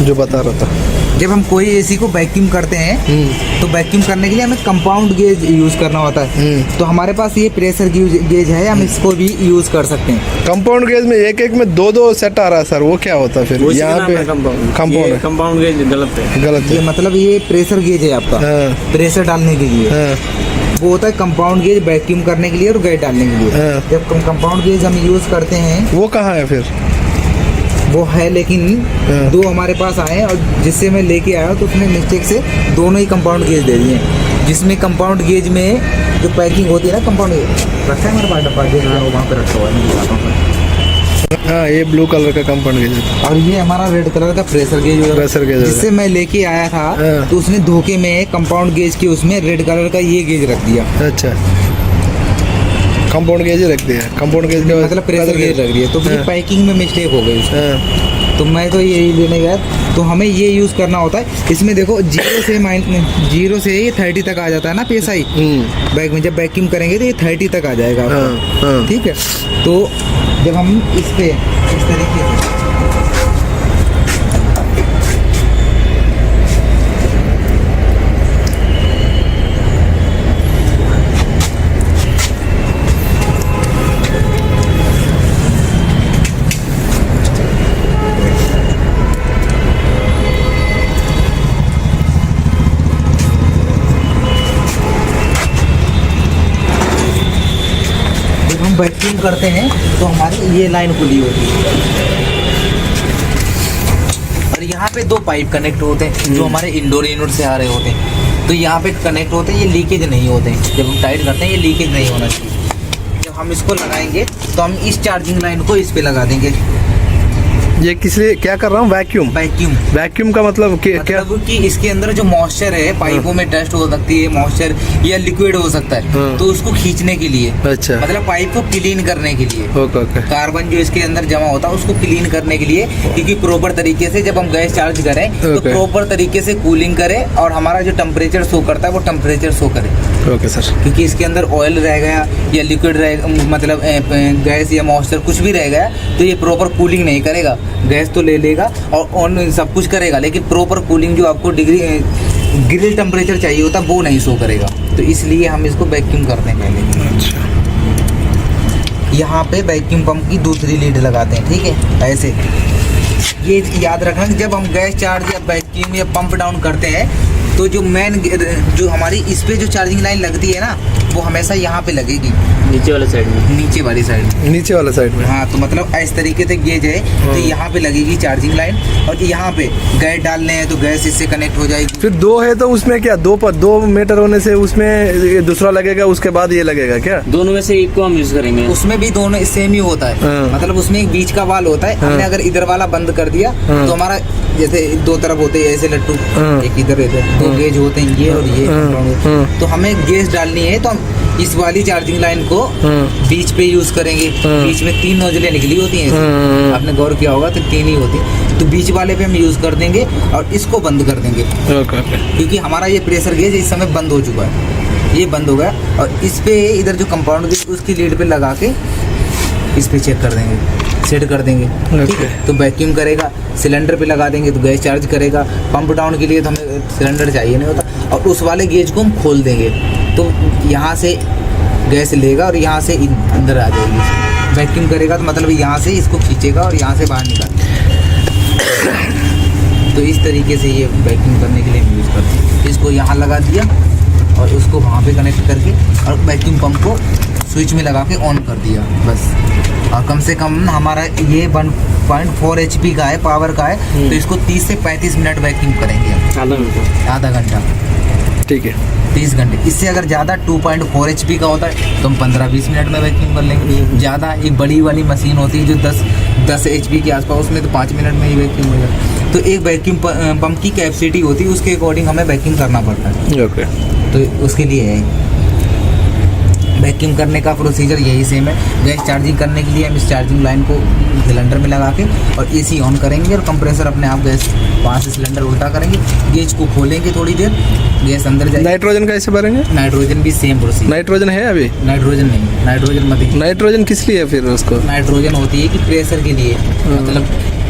जो बता रहा था। जब हम कोई एसी को वैक्यूम करते हैं तो वैक्यूम करने के लिए हमें कंपाउंड गेज यूज करना होता है। तो हमारे पास ये प्रेशर गेज है, हम इसको भी यूज कर सकते हैं। कंपाउंड गेज में एक एक में दो सेट आ रहा है सर, वो क्या होता है फिर? यहाँ पे कंपाउंड गेज गलत है। ये मतलब ये प्रेशर गेज है आपका, प्रेशर डालने के लिए। वो होता है कंपाउंड गेज वैक्यूम करने के लिए और गैस डालने के लिए। जब कंपाउंड गेज हम यूज करते हैं, वो कहाँ है फिर? वो है, लेकिन दो हमारे पास आए और जिससे मैं लेके आया तो उसने मिस्टेक से दोनों ही कंपाउंड गेज दे दिए। जिसमें कंपाउंड गेज में जो पैकिंग होती है ना, कंपाउंड गेज रखा है हमारे पास डब्बा, गेज वहाँ पे रखा हुआ है। हाँ, ये ब्लू कलर का कंपाउंड गेज है और ये हमारा रेड कलर का प्रेशर गेज जिससे मैं लेके आया था। तो उसने धोखे में कंपाउंड गेज के उसमें रेड कलर का ये गेज रख दिया। अच्छा, कंपाउंड गेज ही रख दिया। कंपाउंड गेज का मतलब प्रेशर गेज रख दिया, तो मुझे पैकिंग में मिस्टेक हो गई। तो मैं तो यही लेने गया। तो हमें ये यूज़ करना होता है। इसमें देखो 0 से ये 30 तक आ जाता है ना PSI बैग में। जब वैक्यूम करेंगे तो ये 30 तक आ जाएगा आपका। ठीक है, तो जब हम इस पे इस तरीके से वैक्यूम करते हैं तो हमारी ये लाइन खुली होती है और यहाँ पे दो पाइप कनेक्ट होते हैं जो हमारे इंडोर यूनिट से आ रहे होते हैं। तो यहाँ पे कनेक्ट होते हैं, ये लीकेज नहीं होते हैं। जब हम टाइट करते हैं ये लीकेज नहीं होना चाहिए। जब हम इसको लगाएंगे तो हम इस चार्जिंग लाइन को इस पे लगा देंगे। ये किस लिए क्या कर रहा हूँ? वैक्यूम का मतलब क्या? कि इसके अंदर जो मॉइस्चर है पाइपों में टेस्ट हो सकती है, मॉइस्चर या लिक्विड हो सकता है। तो उसको खींचने के लिए, अच्छा, मतलब पाइप को क्लीन करने के लिए। ओके। कार्बन जो इसके अंदर जमा होता है उसको क्लीन करने के लिए, क्योंकि प्रॉपर तरीके से जब हम गैस चार्ज करें तो प्रॉपर तरीके से कूलिंग करे और हमारा जो टेम्परेचर शो करता है वो टेम्परेचर शो करे। Okay sir. क्योंकि इसके अंदर ऑयल रह गया या लिक्विड रह, मतलब गैस या मॉइस्चर कुछ भी रह गया तो ये प्रॉपर कूलिंग नहीं करेगा। गैस तो ले लेगा और ऑन सब कुछ करेगा, लेकिन प्रॉपर कूलिंग जो आपको ग्रिल टेम्परेचर चाहिए होता है वो नहीं शो करेगा। तो इसलिए हम इसको वैक्यूम करते हैं पहले। अच्छा, यहाँ पे वैक्यूम पंप की दूसरी लीड लगाते हैं। ठीक है, ऐसे ये याद रखना कि जब हम गैस चार्ज या वैक्यूम या पंप डाउन करते हैं तो जो मेन जो हमारी इस पे जो चार्जिंग लाइन लगती है ना वो हमेशा यहाँ पे लगेगी, नीचे वाले साइड में, नीचे वाली साइड में। हाँ, तो मतलब इस तरीके से गेज है तो यहाँ पे लगेगी चार्जिंग लाइन और यहाँ पे गैस डालने हैं तो गैस इससे कनेक्ट हो जाएगी। फिर दो है तो उसमें क्या दो मीटर होने से उसमें ये दूसरा लगेगा, उसके बाद ये लगेगा क्या? दोनों में से एक को हम यूज करेंगे। उसमें भी दोनों सेम ही होता है। मतलब उसमें एक बीच का वाल होता है। हमने अगर इधर वाला बंद कर दिया तो हमारा जैसे दो तरफ होते हैं ऐसे लट्टू, एक इधर दो गेज होते हैं ये और ये। तो हमें गैस डालनी है तो हम इस वाली चार्जिंग लाइन को बीच पे यूज करेंगे। बीच में 3 नोजलें निकली होती हैं, आपने गौर किया होगा, तो 3 ही होती है। तो बीच वाले पे हम यूज कर देंगे और इसको बंद कर देंगे। क्योंकि हमारा ये प्रेशर गेज इस समय बंद हो चुका है, ये बंद हो गया। और इस पे इधर जो कंपाउंड गेज उसकी लीड पे लगा के इस पे चेक कर देंगे, सेट कर देंगे। ठीक है, तो वैक्यूम करेगा, सिलेंडर पे लगा देंगे तो गैस चार्ज करेगा। पंप डाउन के लिए तो हमें सिलेंडर चाहिए नहीं होता। और उस वाले गेज को हम खोल देंगे तो यहाँ से गैस लेगा और यहाँ से अंदर आ जाएगी। वैक्यूम करेगा तो मतलब यहाँ से इसको खींचेगा और यहाँ से बाहर निकालेगा। तो इस तरीके से ये वैक्यूम करने के लिए हम यूज़ करते हैं। इसको यहाँ लगा दिया और उसको वहाँ पे कनेक्ट करके और वैक्यूम पंप को स्विच में लगा के ऑन कर दिया बस। और कम से कम हमारा ये 1.4 HP का है, पावर का है। तो इसको 30 से 35 मिनट वैक्यूम करेंगे, आधा घंटा। ठीक है, 30 घंटे। इससे अगर ज़्यादा 2.4 HP का होता है तो हम 15-20 मिनट में वैक्यूम कर लेंगे। ज़्यादा एक बड़ी वाली मशीन होती है जो 10 HP के आसपास, उसमें तो 5 मिनट में ही वैक्यूम हो जाता है। तो एक वैक्यूम पंप की कैपेसिटी होती है, उसके अकॉर्डिंग हमें वैक्यूम करना पड़ता है। ओके, तो उसके लिए है वैक्यूम करने का प्रोसीजर यही सेम है। गैस चार्जिंग करने के लिए हम इस चार्जिंग लाइन को सिलेंडर में लगा के और AC ऑन करेंगे और कंप्रेसर अपने आप गैस वहाँ से सिलेंडर उल्टा करेंगे, गेज को खोलेंगे, थोड़ी देर गैस अंदर जाएगी। नाइट्रोजन कैसे भरेंगे? नाइट्रोजन भी सेम प्रोसीजर। नाइट्रोजन है अभी? नाइट्रोजन नहीं, नाइट्रोजन मत। नाइट्रोजन किस लिए फिर उसको? नाइट्रोजन होती है कि प्रेशर के लिए, मतलब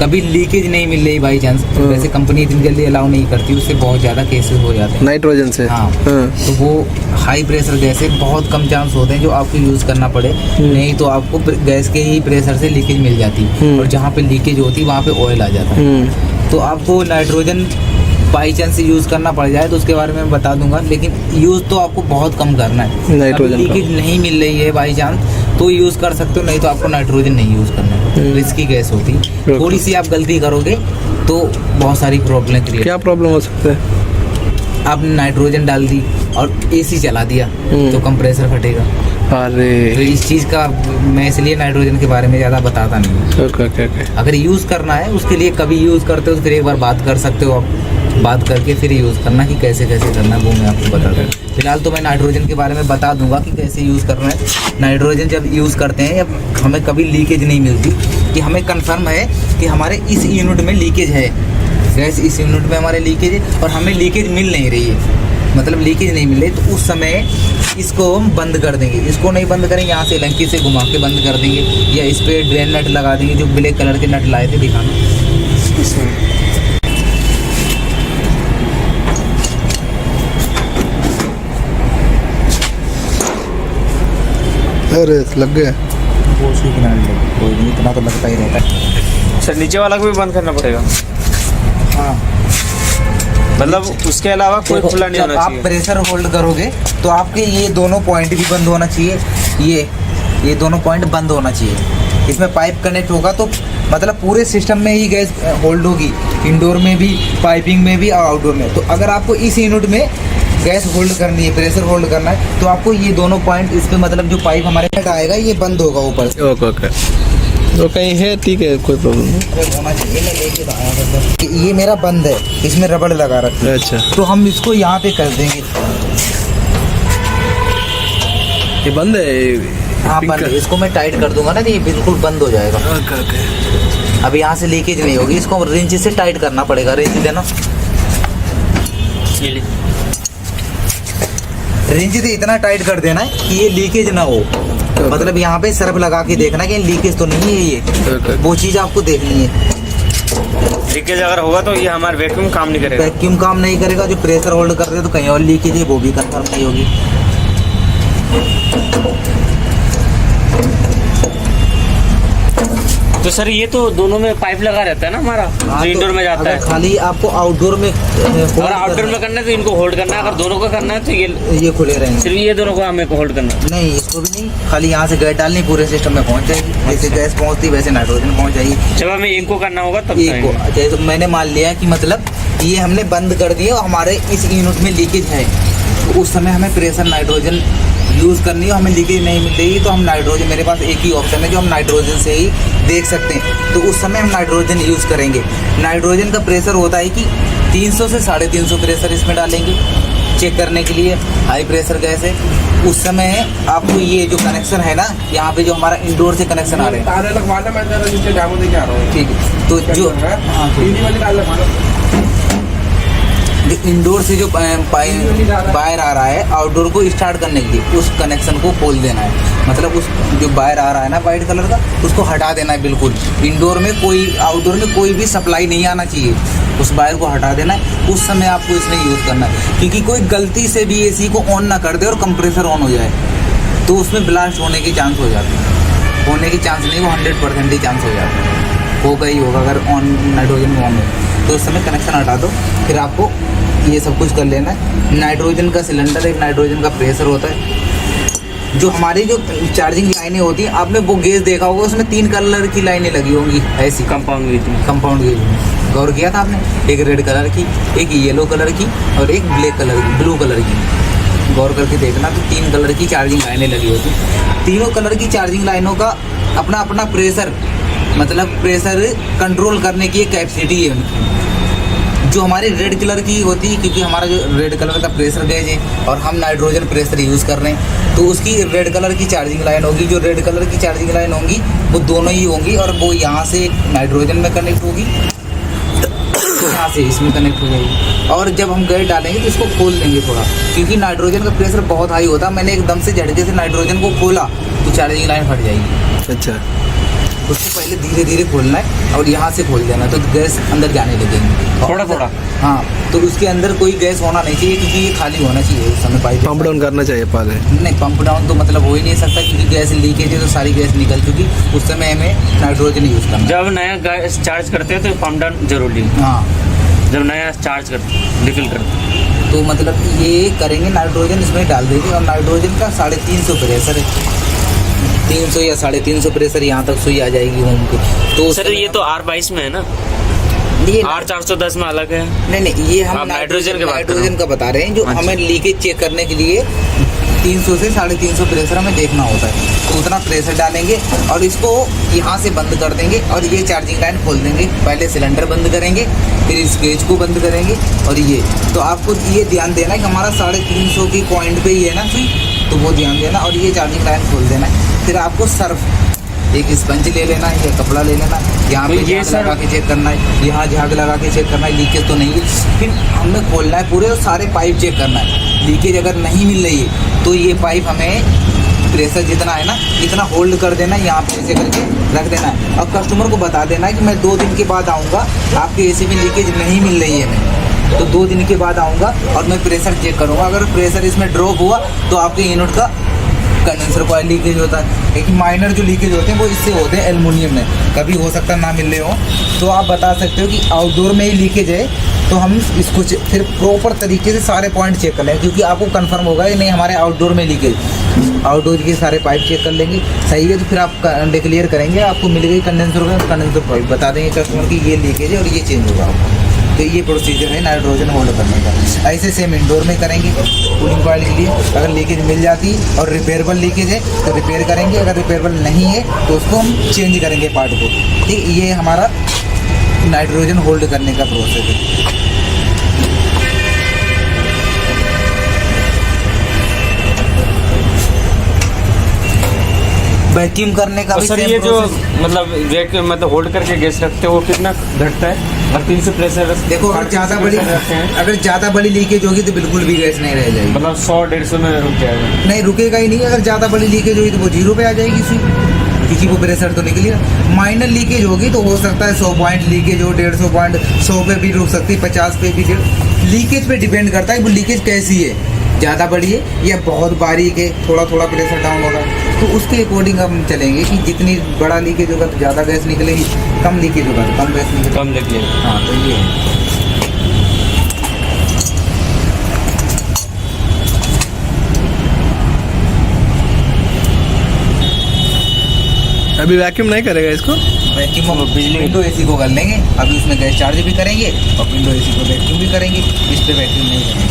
कभी लीकेज नहीं मिल रही बाई चांस, वैसे कंपनी इतनी जल्दी अलाउ नहीं करती, उससे बहुत ज़्यादा केसेस हो जाते हैं नाइट्रोजन से। हाँ, तो वो हाई प्रेशर गैस है, बहुत कम चांस होते हैं जो आपको यूज़ करना पड़े, नहीं तो आपको गैस के ही प्रेशर से लीकेज मिल जाती है, और जहाँ पे लीकेज होती है वहाँ पे ऑयल आ जाता है। तो आपको नाइट्रोजन बाई चांस यूज़ करना पड़ जाए तो उसके बारे में मैं बता दूंगा, लेकिन यूज़ तो आपको बहुत कम करना है। नाइट्रोजन लीकेज नहीं मिल रही है बाई चांस तो यूज़ कर सकते हो, नहीं तो आपको नाइट्रोजन नहीं यूज़ करना है, रिस्की गैस होती है। थोड़ी सी आप गलती करोगे तो बहुत सारी प्रॉब्लम क्रिएट। क्या प्रॉब्लम हो सकता है? आपने नाइट्रोजन डाल दी और एसी चला दिया तो कंप्रेसर फटेगा। अरे तो इस चीज़ का मैं इसलिए नाइट्रोजन के बारे में ज़्यादा बताता नहीं हूँ। ओके। अगर यूज़ करना है उसके लिए कभी यूज़ करते हो तो फिर एक बार बात कर सकते हो आप, बात करके फिर यूज़ करना कि कैसे कैसे करना है वो मैं आपको बता दूँ। फिलहाल तो मैं नाइट्रोजन के बारे में बता दूंगा कि कैसे यूज़ करना है। नाइट्रोजन जब यूज़ करते हैं जब हमें कभी लीकेज नहीं मिलती, कि हमें कंफर्म है कि हमारे इस यूनिट में लीकेज है, गैस इस यूनिट में हमारे लीकेज है और हमें लीकेज मिल नहीं रही है, मतलब लीकेज नहीं मिल रही, तो उस समय इसको हम बंद कर देंगे। इसको नहीं बंद करेंगे, यहाँ से लंकी से घुमा के बंद कर देंगे, या इस पर ड्रेन नट लगा देंगे, जो ब्लैक कलर के नट लाए थे दिखाना इसमें। अरे लग गया। वो उसके किनारे लगे, कोई नहीं, इतना तो लगता ही रहता है। सर नीचे वाला को भी बंद करना पड़ेगा? हाँ, मतलब उसके अलावा कोई खुला नहीं होना जब आप चाहिए। प्रेशर होल्ड करोगे तो आपके ये दोनों पॉइंट भी बंद होना चाहिए, ये दोनों पॉइंट बंद होना चाहिए। इसमें पाइप कनेक्ट होगा तो मतलब पूरे सिस्टम में ही गैस होल्ड होगी, इंडोर में भी, पाइपिंग में भी और आउटडोर में। तो अगर आपको इस यूनिट में गैस होल्ड करनी है, प्रेशर होल्ड करना है, तो आपको ये दोनों पॉइंट, इस पे मतलब जो पाइप हमारे साथ आएगा ये बंद होगा ऊपर से। ओके। तो कहीं है, ठीक है, कोई प्रॉब्लम नहीं। होना चाहिए, मैं लेके तो आया था। ये मेरा बंद है, इसमें रबड़ लगा रखा है। अच्छा, तो हम इसको यहाँ पे कर देंगे। ये बंद है? हाँ बंद है। इसको मैं टाइट कर दूंगा ना तो ये बिल्कुल बंद हो जाएगा। ओके। अब यहाँ से लीकेज नहीं होगी, इसको रिंच से टाइट करना पड़ेगा। रिंच देना, ये ले। रिंच से इतना टाइट कर देना है कि ये लीकेज ना हो। मतलब यहाँ पे सर्फ लगा के देखना कि लीकेज तो नहीं है, ये वो चीज़ आपको देखनी है। लीकेज अगर होगा तो ये हमारा वैक्यूम काम नहीं करेगा। वैक्यूम काम नहीं करेगा, जो प्रेशर होल्ड कर रहे हैं तो कहीं और लीकेज है वो भी कंफर्म नहीं होगी। तो सर ये तो दोनों में पाइप लगा रहता है ना हमारा, हाँ, जो इंडोर में जाता अगर है। खाली आपको आउटडोर में और आउटडोर में करना है तो इनको होल्ड करना है, अगर दोनों का करना है तो ये खुले रहेंगे। सिर्फ ये दोनों को हमें को होल्ड करना है। नहीं, इसको भी नहीं, खाली यहाँ से गैस डालनी, पूरे सिस्टम में पहुँच जाएगी। जैसे गैस पहुँचती वैसे नाइट्रोजन पहुँच जाएगी। जब हमें इनको करना होगा तब एक को जैसे तो मैंने मान लिया कि मतलब ये हमने बंद कर दिया और हमारे इस यूनिट में लीकेज है, तो उस समय हमें प्रेशर नाइट्रोजन यूज़ करनी है। हमें लीकेज नहीं मिल रही तो हम नाइट्रोजन, मेरे पास एक ही ऑप्शन है जो हम नाइट्रोजन से ही देख सकते हैं, तो उस समय हम नाइट्रोजन यूज़ करेंगे। नाइट्रोजन का प्रेशर होता है कि 300 से 350 प्रेशर इसमें डालेंगे चेक करने के लिए, हाई प्रेशर गैस है। उस समय आपको ये जो कनेक्शन है ना, यहाँ पे जो हमारा इंडोर से कनेक्शन आ रहे हैं, ठीक है, तो जो इंडोर से जो वायर आ रहा है आउटडोर को स्टार्ट करने के लिए, उस कनेक्शन को खोल देना है। मतलब उस जो वायर आ रहा है ना वाइट कलर का, उसको हटा देना है बिल्कुल। इंडोर में कोई, आउटडोर में कोई भी सप्लाई नहीं आना चाहिए, उस वायर को हटा देना है। उस समय आपको इसमें यूज़ करना है, क्योंकि कोई गलती से भी एसी को ऑन ना कर दे और कंप्रेसर ऑन हो जाए तो उसमें ब्लास्ट होने के चांस हो जाते हैं। होने के चांस नहीं, वो 100% ही चांस हो जाता है, होगा ही होगा अगर ऑन नाइट्रोजन में ऑन हो। तो उस समय कनेक्शन हटा दो, फिर आपको ये सब कुछ कर लेना है। नाइट्रोजन का सिलेंडर, एक नाइट्रोजन का प्रेशर होता है। जो हमारी जो चार्जिंग लाइनें होती हैं, आपने वो गेज देखा होगा, उसमें 3 कलर की लाइनें लगी होंगी ऐसी, कंपाउंड गेज में। कंपाउंड गेज में गौर किया था आपने? एक रेड कलर की, एक येलो कलर की और एक ब्लैक कलर की, ब्लू कलर की। गौर करके देखना तो 3 कलर की चार्जिंग लाइनें लगी होती। तीनों कलर की चार्जिंग लाइनों का अपना अपना प्रेशर, मतलब प्रेशर कंट्रोल करने की एक कैपेसिटी है उनकी। जो हमारी रेड कलर की होती है, क्योंकि हमारा जो रेड कलर का प्रेशर गेज है और हम नाइट्रोजन प्रेशर यूज़ कर रहे हैं, तो उसकी रेड कलर की चार्जिंग लाइन होगी। जो रेड कलर की चार्जिंग लाइन होंगी वो दोनों ही होंगी, और वो यहाँ से नाइट्रोजन में कनेक्ट होगी, यहाँ से इसमें कनेक्ट हो जाएगी। और जब हम गैस डालेंगे तो इसको खोल देंगे थोड़ा, क्योंकि नाइट्रोजन का प्रेशर बहुत हाई होता है। मैंने एकदम से झटके से नाइट्रोजन को खोला तो चार्जिंग लाइन फट जाएगी। अच्छा, उसको पहले धीरे धीरे खोलना है और यहाँ से खोल देना, तो गैस अंदर जाने लगेगी थोड़ा थोड़ा। हाँ, तो उसके अंदर कोई गैस होना नहीं चाहिए, क्योंकि ये खाली होना चाहिए उस समय पाइप। पंप डाउन करना चाहिए पहले। नहीं, पंप डाउन तो मतलब हो ही नहीं सकता, क्योंकि गैस लीकेज है तो सारी गैस निकल चुकी, उस समय हमें नाइट्रोजन यूज़ करना है। जब नया गैस चार्ज करते हैं तो पंप डाउन जरूरी है। हाँ, जब नया चार्ज करते रिफिल करते तो मतलब ये करेंगे, नाइट्रोजन इसमें डाल देंगे और नाइट्रोजन का 350 प्रेशर है, 300 या 350 प्रेशर यहाँ तक सुई आ जाएगी होम की। तो सर ये तो R22 में है ना, ये R410 में अलग है। नहीं, ये हम आप नाइट्रोजन के बात कर रहे हो। नाइट्रोजन का बता रहे हैं, जो अच्छा। हमें लीकेज चेक करने के लिए 300 से 350 प्रेशर हमें देखना होता है, तो उतना प्रेशर डालेंगे और इसको यहाँ से बंद कर देंगे और ये चार्जिंग लाइन खोल देंगे। पहले सिलेंडर बंद करेंगे, फिर इस गेज को बंद करेंगे, और ये तो आपको ये ध्यान देना है कि हमारा 350 की पॉइंट पे ही है ना सुई, तो वो ध्यान देना, और ये चार्जिंग लाइन खोल देना है। फिर आपको सर्फ एक स्पंज ले लेना है या कपड़ा ले लेना है, यहाँ पे ये झाग लगा के चेक करना है, यहाँ झाग लगा के चेक करना है लीकेज तो नहीं है। फिर हमें खोलना है पूरे और सारे पाइप चेक करना है, लीकेज अगर नहीं मिल रही है तो ये पाइप हमें प्रेशर जितना है ना इतना होल्ड कर देना है, यहाँ पे ऐसे करके रख देना है, और कस्टमर को बता देना है कि मैं 2 दिन के बाद आऊँगा, आपके एसी में लीकेज नहीं मिल रही है मैं, तो 2 दिन के बाद आऊँगा और मैं प्रेशर चेक करूँगा। अगर प्रेशर इसमें ड्रॉप हुआ तो आपके यूनिट का कंडेंसर कॉइल लीकेज होता है। लेकिन माइनर जो लीकेज होते हैं वो इससे होते हैं एल्युमिनियम में, कभी हो सकता है ना मिल रहे हो, तो आप बता सकते हो कि आउटडोर में ही लीकेज है, तो हम इसको फिर प्रॉपर तरीके से सारे पॉइंट चेक कर लेंगे, क्योंकि आपको कंफर्म होगा कि नहीं हमारे आउटडोर में लीकेज। आउटडोर के सारे पाइप चेक कर लेंगे, सही है तो फिर आप डिक्लेयर करेंगे, आपको मिल गई कंडेंसर का कंडेंसर पाइप, बता देंगे कस्टमर की ये लीकेज है और ये चेंज होगा आपको। तो ये प्रोसीजर है नाइट्रोजन होल्ड करने का। ऐसे सेम इंडोर में करेंगे कूलिंग कॉइल के लिए, अगर लीकेज मिल जाती और रिपेयरेबल लीकेज है तो रिपेयर करेंगे, अगर रिपेयरेबल नहीं है तो उसको हम चेंज करेंगे पार्ट को। ठीक, ये हमारा नाइट्रोजन होल्ड करने का प्रोसेस है। वैक्यूम करने का भी सर same ये जो process। मतलब होल्ड करके गैस रखते हैं वो कितना घटता है? और 300 प्रेशर देखो, अगर ज़्यादा बड़ी लीकेज होगी तो बिल्कुल भी गैस नहीं रह जाएगी, मतलब 100-150 में रुक जाएगा। नहीं रुकेगा ही नहीं। अगर ज़्यादा बड़ी लीकेज होगी तो वो 0 पे आ जाएगी सुई, क्योंकि वो प्रेशर तो निकली ना। माइनर लीकेज होगी तो हो सकता है 100 पॉइंट लीकेज हो, 150 पॉइंट, 100 पे भी रुक सकती है, 50 पे भी। लीकेज पे डिपेंड करता है वो लीकेज कैसी है, ज़्यादा बड़ी है या बहुत बारीक है, थोड़ा थोड़ा प्रेशर डाउन होगा, तो उसके अकॉर्डिंग हम चलेंगे कि जितनी बड़ा लीकेज होगा तो ज़्यादा गैस निकलेगी, कम लीकेज होगा तो कम गैस निकलेगी। कम निकलेगा। हाँ, तो ये है। अभी वैक्यूम नहीं करेगा इसको। वैक्यूम वो बिजली- विंडो एसी को कर लेंगे, अभी उसमें गैस चार्ज भी करेंगे और विंडो एसी को वैक्यूम भी करेंगे, इस पे वैक्यूम नहीं करेंगे।